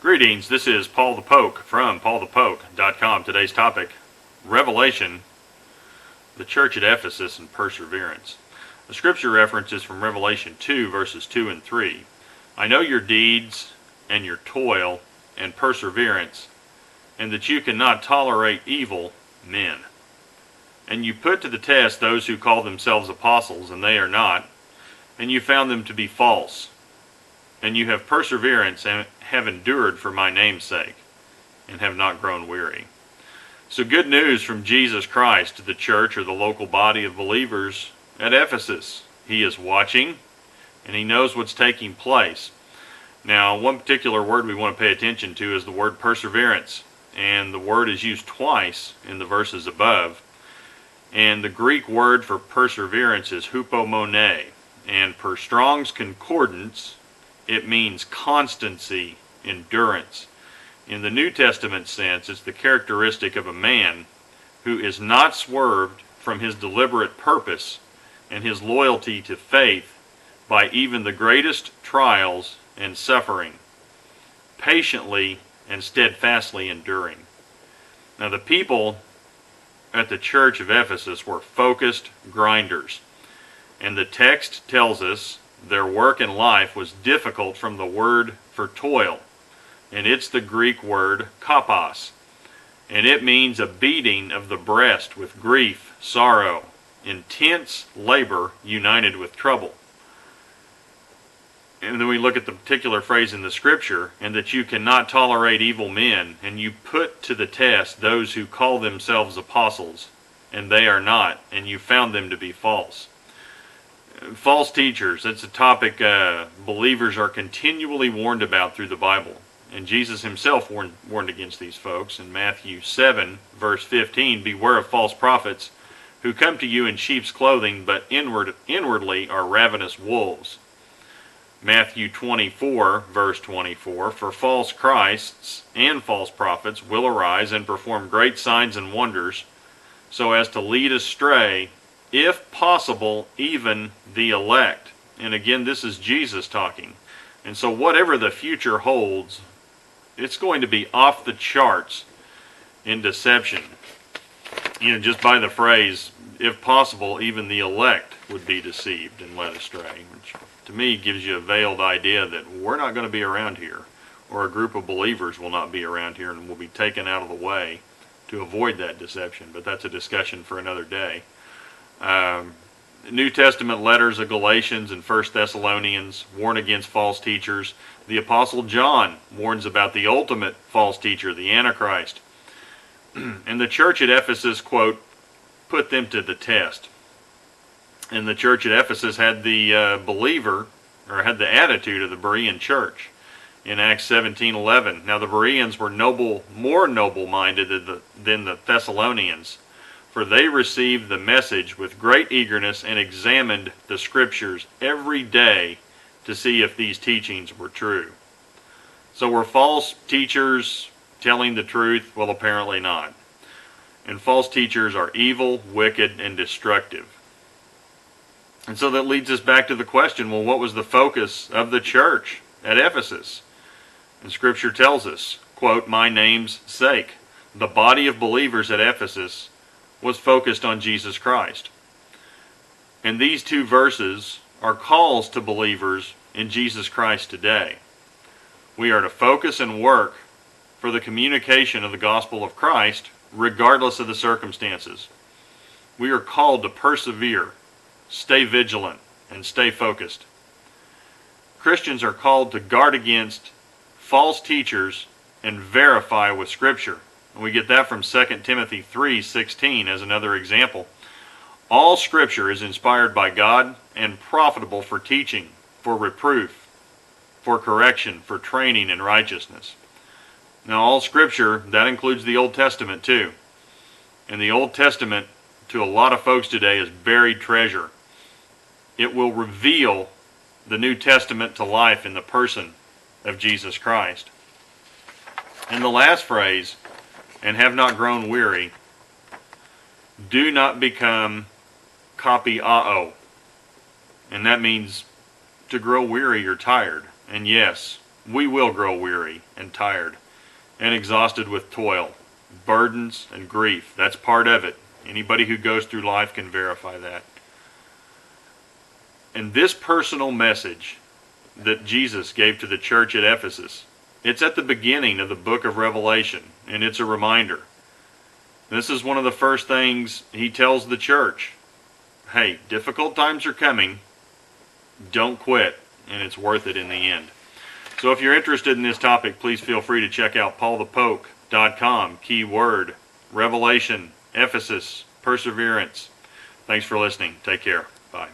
Greetings, this is Paul the Poke from paulthepoke.com. Today's topic, Revelation, the church at Ephesus, and Perseverance. The scripture reference is from Revelation 2, verses 2 and 3. I know your deeds and your toil and perseverance, and that you cannot tolerate evil men. And you put to the test those who call themselves apostles, and they are not, and you found them to be false. And you have perseverance and have endured for my name's sake, and have not grown weary. So good news from Jesus Christ to the church or the local body of believers at Ephesus. He is watching, and he knows what's taking place. Now, one particular word we want to pay attention to is the word perseverance, and the word is used twice in the verses above. And the Greek word for perseverance is hupomone, and per Strong's Concordance, it means constancy, endurance. In the New Testament sense, it's the characteristic of a man who is not swerved from his deliberate purpose and his loyalty to faith by even the greatest trials and suffering, patiently and steadfastly enduring. Now, the people at the church of Ephesus were focused grinders, and the text tells us their work in life was difficult from the word for toil, and it's the Greek word kopos, and it means a beating of the breast with grief, sorrow, intense labor united with trouble. And then we look at the particular phrase in the scripture, and that you cannot tolerate evil men, and you put to the test those who call themselves apostles, and they are not, and you found them to be false. False teachers, that's a topic believers are continually warned about through the Bible. And Jesus himself warned against these folks. In Matthew 7, verse 15, beware of false prophets who come to you in sheep's clothing, but inwardly are ravenous wolves. Matthew 24, verse 24, for false Christs and false prophets will arise and perform great signs and wonders, so as to lead astray, if possible, even the elect. And again, this is Jesus talking. And so whatever the future holds, it's going to be off the charts in deception. Just by the phrase, if possible, even the elect would be deceived and led astray, which to me gives you a veiled idea that we're not going to be around here, or a group of believers will not be around here and will be taken out of the way to avoid that deception. But that's a discussion for another day. New Testament letters of Galatians and 1 Thessalonians warn against false teachers. The Apostle John warns about the ultimate false teacher, the Antichrist. And the church at Ephesus, quote, put them to the test. And the church at Ephesus had the had the attitude of the Berean church in Acts 17:11. Now the Bereans were more noble-minded than the Thessalonians, for they received the message with great eagerness and examined the scriptures every day to see if these teachings were true. So were false teachers telling the truth? Well, apparently not. And false teachers are evil, wicked, and destructive. And so that leads us back to the question, well, what was the focus of the church at Ephesus? And Scripture tells us, quote, my name's sake. The body of believers at Ephesus was focused on Jesus Christ. And these two verses are calls to believers in Jesus Christ today. We are to focus and work for the communication of the gospel of Christ regardless of the circumstances. We are called to persevere, stay vigilant, and stay focused. Christians are called to guard against false teachers and verify with Scripture. And we get that from 2 Timothy 3:16 as another example. All Scripture is inspired by God and profitable for teaching, for reproof, for correction, for training in righteousness. Now all Scripture, that includes the Old Testament too. And the Old Testament, to a lot of folks today, is buried treasure. It will reveal the New Testament to life in the person of Jesus Christ. And the last phrase, and have not grown weary, do not become kopiao. And that means to grow weary or tired. And yes, We will grow weary and tired and exhausted with toil, burdens, and grief. That's part of it. Anybody who goes through life can verify that. And this personal message that Jesus gave to the church at Ephesus, it's at the beginning of the book of Revelation, and it's a reminder. This is one of the first things he tells the church. Hey, difficult times are coming. Don't quit, and it's worth it in the end. So if you're interested in this topic, please feel free to check out paulthepoke.com, keyword, Revelation, Ephesus, Perseverance. Thanks for listening. Take care. Bye.